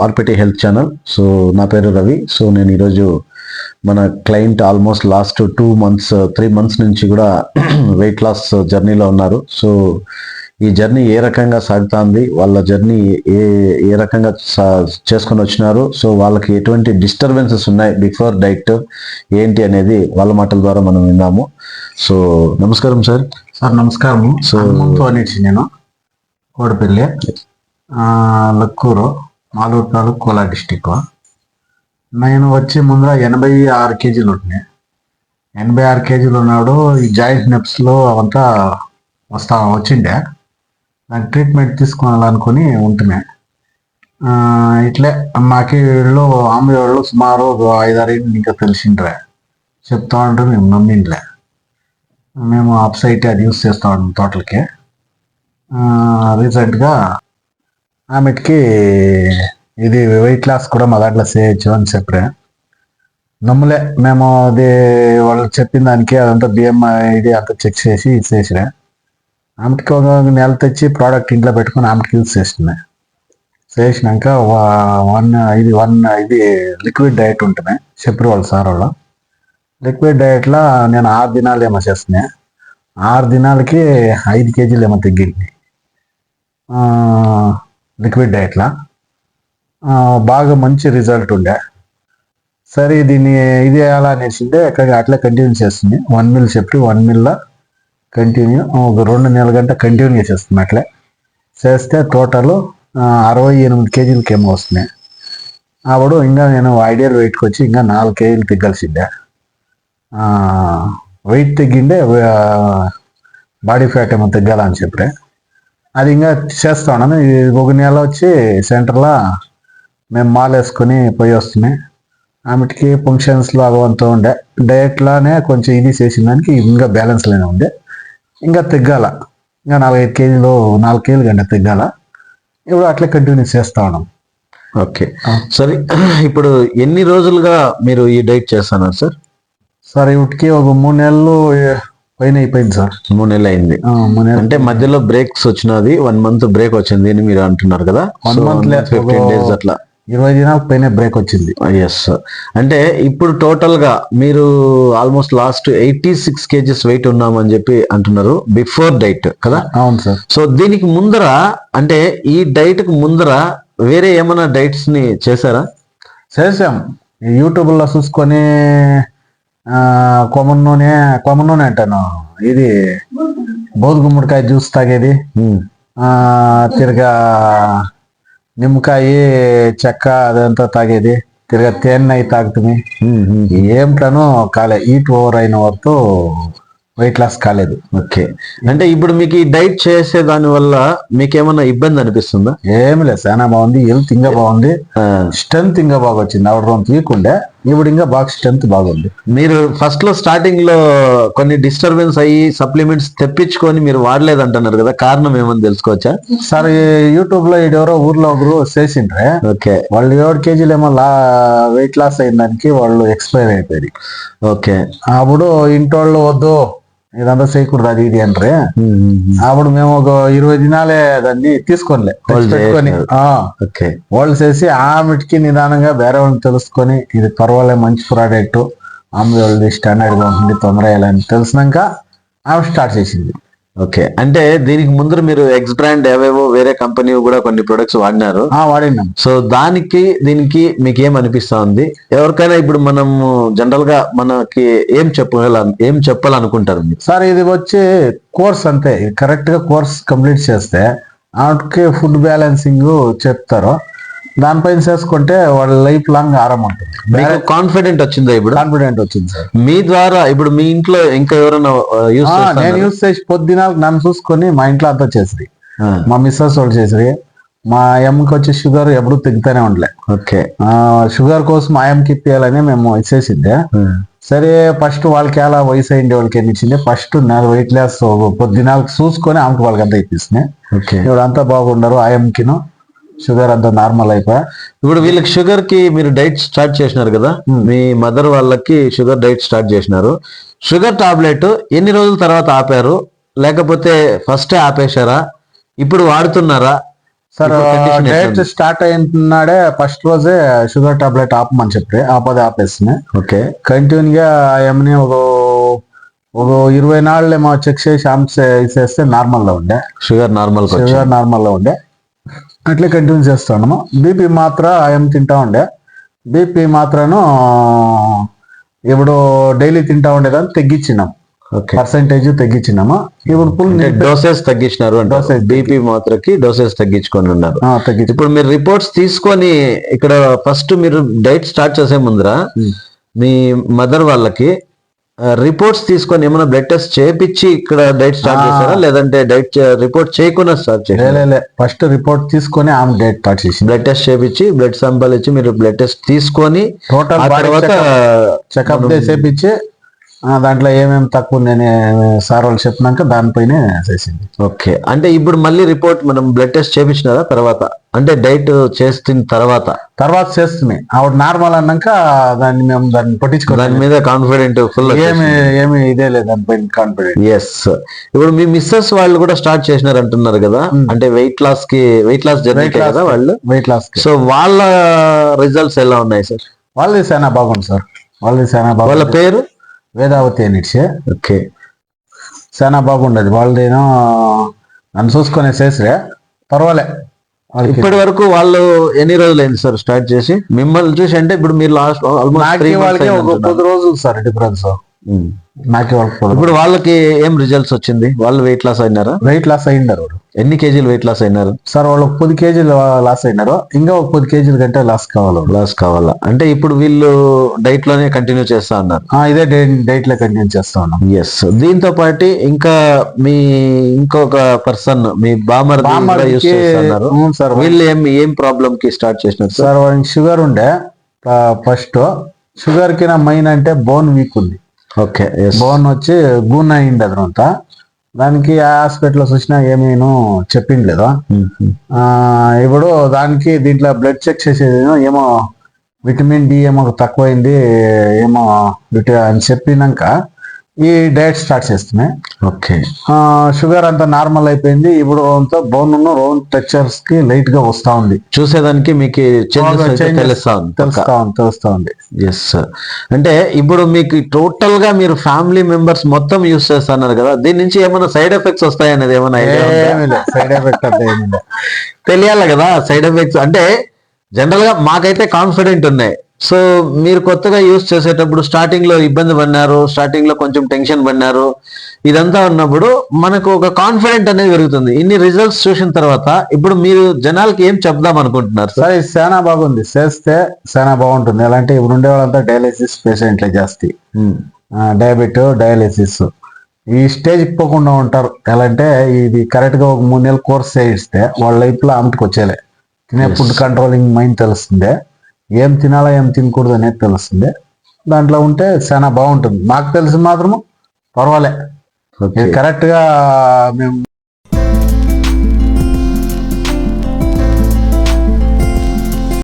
ఆర్పిటి health channel. So నా పేరు Ravi. So నేను ఈరోజు మన క్లయింట్ ఆల్మోస్ట్ లాస్ట్ 3 months నుంచి కూడా వెయిట్ లాస్ జర్నీలో ఉన్నారు. సో ఈ జర్నీ ఏ రకంగా సాగుతుంది, వాళ్ళ జర్నీ ఏ రకంగా చేసుకొని వచ్చినారు, సో వాళ్ళకి ఎటువంటి డిస్టర్బెన్సెస్ ఉన్నాయి బిఫోర్ డైట్ ఏంటి అనేది వాళ్ళ మాటల ద్వారా మనం విన్నాము. సో నమస్కారం సార్. సార్ నమస్కారం. సో అనేసి నేను కోడపల్లి, లక్కూరు, మాలూరు తాలూకు, కోలార్ డిస్టిక్. నేను వచ్చి ముందర 86 kgs ఉంటున్నాయి. 86 kgs ఉన్నాడు. ఈ జాయింట్ నెప్స్లో అవంతా వచ్చిండే, దానికి ట్రీట్మెంట్ తీసుకోవాలనుకుని ఉంటున్నాయి. ఇట్లే మాకి వీళ్ళు ఆమె వాళ్ళు సుమారు 5-6 ఇంకా తెలిసిండ్రే, చెప్తా ఉంటారు, మేము నమ్మిండ్లే. మేము అప్సైట్ అది యూస్ చేస్తూ ఉంటాం తోటలకి. రీసెంట్గా ఆమెకి ఇది వెయిట్ లాస్ కూడా మా దాంట్లో చేయొచ్చు అని చెప్పే నమ్ములే. మేము అది వాళ్ళు చెప్పిన దానికి అదంతా బిఎంఐ ఇది అంతా చెక్ చేసి చేసినా. ఆమెకి ఒక నెల తెచ్చి ప్రోడక్ట్ ఇంట్లో పెట్టుకుని ఆమెకి యూజ్ చేసినాక ఇది లిక్విడ్ డైట్ ఉంటుంది చెప్పారు వాళ్ళు సార్ వాళ్ళు. లిక్విడ్ డైట్లో నేను 6 దినాలు ఏమో చేస్తున్నాయి. 6 దినాలకి 5 kgs ఏమో తగ్గింది లిక్విడ్ డైట్లో. బాగా మంచి రిజల్ట్ ఉండే. సరే దీన్ని ఇది ఎలా అనేసిందే అట్లా కంటిన్యూ చేస్తుంది. 1 ml చెప్పి 1 ml కంటిన్యూ ఒక 2 నెలల గంట కంటిన్యూ చేస్తుంది. అట్లే చేస్తే టోటల్ 68 kgs ఏమో వస్తున్నాయి. అప్పుడు ఇంకా నేను ఐడియల్ వెయిట్కి వచ్చి ఇంకా 4 kgs తగ్గాల్సిందే. వెయిట్ తగ్గిండే, బాడీ ఫ్యాట్ ఏమో తగ్గాలని చెప్పే అది ఇంకా చేస్తా ఉన్నాను. ఒక నెల వచ్చి సెంటర్లో మేము మాల్ వేసుకొని పోయి వస్తున్నాయి. ఆమెకి ఫంక్షన్స్లో అవంతా ఉండే. డయట్లానే కొంచెం ఇది చేసిన దానికి ఇంకా బ్యాలెన్స్లోనే ఉండే. ఇంకా తగ్గాల, ఇంకా 4 kgs గంట తగ్గాల. ఇప్పుడు అట్లా కంటిన్యూ చేస్తా ఉన్నాం. ఓకే, సరే. ఇప్పుడు ఎన్ని రోజులుగా మీరు ఈ డైట్ చేస్తున్నారు సార్? సార్ వీటికి ఒక 3 నెలలు పైన అయిపోయింది సార్. 3 నెలలు అయింది. అంటే మధ్యలో బ్రేక్స్ వచ్చినది, 1 month బ్రేక్ వచ్చింది అని మీరు అంటున్నారు కదా? 1 month 15 days అట్లా 20 దినాల పైన బ్రేక్ వచ్చింది. ఎస్. అంటే ఇప్పుడు టోటల్ గా మీరు ఆల్మోస్ట్ లాస్ట్ 86 kgs వెయిట్ ఉన్నామని చెప్పి అంటున్నారు బిఫోర్ డైట్ కదా? అవును సార్. సో దీనికి ముందర, అంటే ఈ డైట్ కు ముందర వేరే ఏమైనా డైట్స్ ని చేశారా? చేసాం. యూట్యూబ్లో చూసుకొని కొమ్మన్ నూనె అంటాను, ఇది బోధ గుమ్మడికాయ జ్యూస్ తాగేది, తిరగా నిమ్మకాయ చెక్క అదంతా తాగేది, తిరగా తేనె తాగుతుంది. ఏమిటనో కాలే, ఈట్ ఓవర్ అయిన వరకు వెయిట్ లాస్ కాలేదు. ఓకే, అంటే ఇప్పుడు మీకు ఈ డైట్ చేసే దాని వల్ల మీకు ఏమన్నా ఇబ్బంది అనిపిస్తుందా? ఏమి లేదు, చాలా బాగుంది. హెల్త్ ఇంకా బాగుంది, స్ట్రెంత్ ఇంకా బాగా వచ్చింది. ఆవిడ 2 వీక్ ఉండే, ఇప్పుడు ఇంకా బాగా స్ట్రెంత్ బాగుంది. మీరు ఫస్ట్ లో స్టార్టింగ్ లో కొన్ని డిస్టర్బెన్స్ అయ్యి సప్లిమెంట్స్ తెప్పించుకొని మీరు వాడలేదంటున్నారు కదా, కారణం ఏమని తెలుసుకోవచ్చా? సార్ యూట్యూబ్ లో ఎవరో ఊర్లో ఒకరు చేసిండ్రే. ఓకే, వాళ్ళు 7 kgs ఏమో వెయిట్ లాస్ అయిన దానికి వాళ్ళు ఎక్స్పైర్ అయిపోయింది. ఓకే, అప్పుడు ఇంటోళ్ళు వద్దు ఇదంతా చేయకూడదు అది ఇది అంటే అప్పుడు మేము ఒక 20 దినాలే దాన్ని తీసుకోనిలే పెట్టుకొని వాళ్ళు చేసి ఆమెకి నిదానంగా వేరే వాళ్ళని తెలుసుకొని ఇది పర్వాలే మంచి ప్రోడక్ట్, ఆమె వాళ్ళది స్టాండర్డ్ గా ఉంటుంది, తొందర వేయాలని తెలిసినాక ఆమె స్టార్ట్ చేసింది. ఓకే, అంటే దీనికి ముందు మీరు ఎక్స్ బ్రాండ్ ఏవేవో వేరే కంపెనీ కూడా కొన్ని ప్రొడక్ట్స్ వాడినారు? వాడినాం. సో దీనికి మీకు ఏం అనిపిస్తా ఉంది? ఎవరికైనా ఇప్పుడు మనం జనరల్ గా మనకి ఏం చెప్పాలనుకుంటారు సార్? ఇది వచ్చి కోర్స్ అంతే, కరెక్ట్ గా కోర్స్ కంప్లీట్ చేస్తే ఆమెకి ఫుడ్ బ్యాలెన్సింగ్ చెప్తారు, దానిపైన చేసుకుంటే వాళ్ళ లైఫ్ లాంగ్ ఆరాం ఉంటుంది. కాన్ఫిడెంట్ వచ్చిందా? ఇప్పుడు కాన్ఫిడెంట్ వచ్చింది సార్. మీ ద్వారా ఇప్పుడు మీ ఇంట్లో ఇంకా ఎవరైనా నేను యూస్ చేసి పొద్దునాలకు నన్ను చూసుకొని మా ఇంట్లో అంతా చేసిరి, మా మిస్సెస్ వాళ్ళు చేసిరి. మా అమ్మకి వచ్చి షుగర్ ఎప్పుడు తగ్గుతూనే ఉండలే. ఓకే, షుగర్ కోసం ఆ అమ్మకి ఇప్పియాలని మేము ఇచ్చేసిందే. సరే ఫస్ట్ వాళ్ళకి ఎలా వయసు అయింది వాళ్ళకి ఏమి ఇచ్చింది, ఫస్ట్ నాకు వెయిట్ లాస్ పొద్దునాలకు చూసుకొని ఆమెకి వాళ్ళకి అంతా ఇప్పిస్తున్నాయి. ఇప్పుడు అంతా బాగుండరు, ఆ అమ్మకిను షుగర్ అంతా నార్మల్ అయిపోయా. ఇప్పుడు వీళ్ళకి షుగర్ కి మీరు డైట్ స్టార్ట్ చేసినారు కదా, మీ మదర్ వాళ్ళకి షుగర్ డైట్ స్టార్ట్ చేసినారు. షుగర్ టాబ్లెట్ ఎన్ని రోజుల తర్వాత ఆపారు, లేకపోతే ఫస్టే ఆపేశారా, ఇప్పుడు వాడుతున్నారా? సార్ ఇప్పుడు condition డైట్ ఎట్లుంది? స్టార్ట్ అయినాడే ఫస్ట్ రోజే షుగర్ టాబ్లెట్ ఆపమని చెప్పి ఆపేస్తున్నాయి. ఓకే. కంటిన్యూగా ఏమని ఒక 20 నాళ్ళు ఏమో చెక్ చేసి ఇసేస్తే నార్మల్ లో ఉండే, షుగర్ నార్మల్ షుగర్ నార్మల్ లో ఉండే. అట్లే కంటిన్యూ చేస్తున్నాము. బీపీ మాత్ర ఏం తింటా ఉండే, బీపీ మాత్రను ఇప్పుడు డైలీ తింటా ఉండేదాన్ని తగ్గించినాం, ఓకే. పర్సెంటేజ్ తగ్గించినాము. ఇప్పుడు ఫుల్ డోసెస్ తగ్గించినారు అంటే Dosage బీపీ మాత్రకి డోసెస్ తగ్గించుకొని ఉన్నారు. తగ్గించి ఇప్పుడు మీరు రిపోర్ట్స్ తీసుకొని ఇక్కడ ఫస్ట్ మీరు డైట్ స్టార్ట్ చేసే ముందర మీ మదర్ వాళ్ళకి రిపోర్ట్స్ తీసుకొని ఏమైనా బ్లడ్ టెస్ట్ చేపించి ఇక్కడ డైట్ స్టార్ట్ చేశారా, లేదంటే డైట్ రిపోర్ట్ చేయకుండా స్టార్ట్ చేశారా? ఫస్ట్ రిపోర్ట్ తీసుకొని ఆమె డైట్ స్టార్ట్ చేసింది. బ్లడ్ టెస్ట్ చేపించి బ్లడ్ శాంపల్ ఇచ్చి మీరు బ్లడ్ టెస్ట్ తీసుకొని టోటల్ ఆ తర్వాత చెకప్ చేసేపించి దాంట్లో ఏమేమి తక్కువ ఉందని సార్ వాళ్ళు చెప్పినాక దానిపైనే చేసింది. ఓకే. అంటే ఇప్పుడు మళ్ళీ రిపోర్ట్ మనం బ్లడ్ టెస్ట్ చేపించినారా తర్వాత, అంటే డైట్ చేస్తున్న తర్వాత చేస్తుంది. ఆవిడ నార్మల్ అన్నాక దాన్ని పట్టించుకో, దాని మీద కాన్ఫిడెంట్ ఫుల్ ఏమి ఇదే లేదు దానిపైన కాన్ఫిడెంట్. ఎస్. ఇప్పుడు మీ మిస్సెస్ వాళ్ళు కూడా స్టార్ట్ చేసినారు అంటున్నారు కదా, అంటే వెయిట్ లాస్ జర్నీ కదా వాళ్ళు, వెయిట్ లాస్. సో వాళ్ళ రిజల్ట్స్ ఎలా ఉన్నాయి సార్? వాళ్ళది చాలా బాగుంది సార్, వాళ్ళ పేరు వేదావతి అనిచ్చే. ఓకే. చాలా బాగుండదు వాళ్ళదేనో, నన్ను చూసుకునే చేసే పర్వాలే. ఇప్పటి వరకు వాళ్ళు ఎన్ని రోజులు అయింది సార్ స్టార్ట్ చేసి మిమ్మల్ని చూసి? అంటే ఇప్పుడు మీరు లాస్ట్ వాళ్ళకి ఒక 10 రోజులు సార్ డిఫరెన్స్ నాకే. ఇప్పుడు వాళ్ళకి ఏం రిజల్ట్స్ వచ్చింది? వాళ్ళు వెయిట్ లాస్ అయినారా? వెయిట్ లాస్ అయ్యిండారు. ఎన్ని కేజీలు వెయిట్ లాస్ అయినారు సార్? వాళ్ళు 10 కేజీలు లాస్ అయినారు, ఇంకా ఒక 10 కేజీల కంటే లాస్ కావాలా. అంటే ఇప్పుడు వీళ్ళు డైట్ లోనే కంటిన్యూ చేస్తా ఉన్నారు? ఇదే డైట్ లో కంటిన్యూ చేస్తా ఉన్నాం. ఎస్. దీంతో పాటు ఇంకా మీ ఇంకొక పర్సన్ మీ బామర్ది యూస్ చేస్తున్నారు సార్. వీళ్ళు ఏం ప్రాబ్లం కి స్టార్ట్ చేసినారు సార్? వాళ్ళకి షుగర్ ఉండే ఫస్ట్. షుగర్ కి నా మెయిన్ అంటే బోన్ వీక్ ఉంది. ఓకే. బోన్ వచ్చి గూన్ అయింది అదంతా. దానికి హాస్పిటల్లో చూసినా ఏమీను చెప్పింది లేదా. ఇప్పుడు దానికి దీంట్లో బ్లడ్ చెక్ చేసేది ఏమో విటమిన్ డి ఏమో తక్కువైంది ఏమో అని చెప్పినాక ఈ డైట్ స్టార్ట్ చేస్తున్నాయి. ఓకే. షుగర్ అంతా నార్మల్ అయిపోయింది. ఇప్పుడు అంతా బోన్ రౌండ్ టెక్చర్స్ కి లైట్ గా వస్తా ఉంది. చూసేదానికి మీకు తెలుస్తా ఉంది. ఎస్. అంటే ఇప్పుడు మీకు టోటల్ గా మీరు ఫ్యామిలీ మెంబర్స్ మొత్తం యూస్ చేస్తున్నారు కదా, దీని నుంచి ఏమైనా సైడ్ ఎఫెక్ట్స్ వస్తాయనేది ఏమైనా సైడ్ ఎఫెక్ట్ అంటే ఏమి తెలియాలి కదా. సైడ్ ఎఫెక్ట్స్ అంటే జనరల్ గా మాకైతే కాన్ఫిడెంట్ ఉన్నాయి. సో మీరు కొత్తగా యూస్ చేసేటప్పుడు స్టార్టింగ్ లో ఇబ్బంది పడినారు, స్టార్టింగ్ లో కొంచెం టెన్షన్ పడినారు, ఇదంతా ఉన్నప్పుడు మనకు ఒక కాన్ఫిడెంట్ అనేది పెరుగుతుంది. ఇన్ని రిజల్ట్స్ చూసిన తర్వాత ఇప్పుడు మీరు జనాలకి ఏం చెప్దాం అనుకుంటున్నారు సార్? చాలా బాగుంది, చేస్తే చాలా బాగుంటుంది. ఎలా అంటే ఇప్పుడు ఉండే వాళ్ళంతా డయాలసిస్ పేషెంట్లే జాస్తి, డయాలసిస్ ఈ స్టేజ్ పోకుండా ఉంటారు. ఎలా అంటే ఇది కరెక్ట్ గా ఒక 3 నెలల కోర్స్ చేయిస్తే వాళ్ళ లైఫ్ లో ఆమెకి వచ్చేలే. తినే ఫుడ్ కంట్రోలింగ్ మైండ్ తెలుస్తుంది, ఏం తినాలా ఏం తినకూడదు అనేది తెలుస్తుంది. దాంట్లో ఉంటే చాలా బాగుంటుంది. మాకు తెలిసి మాత్రము పర్వాలే. కరెక్ట్ గా మేము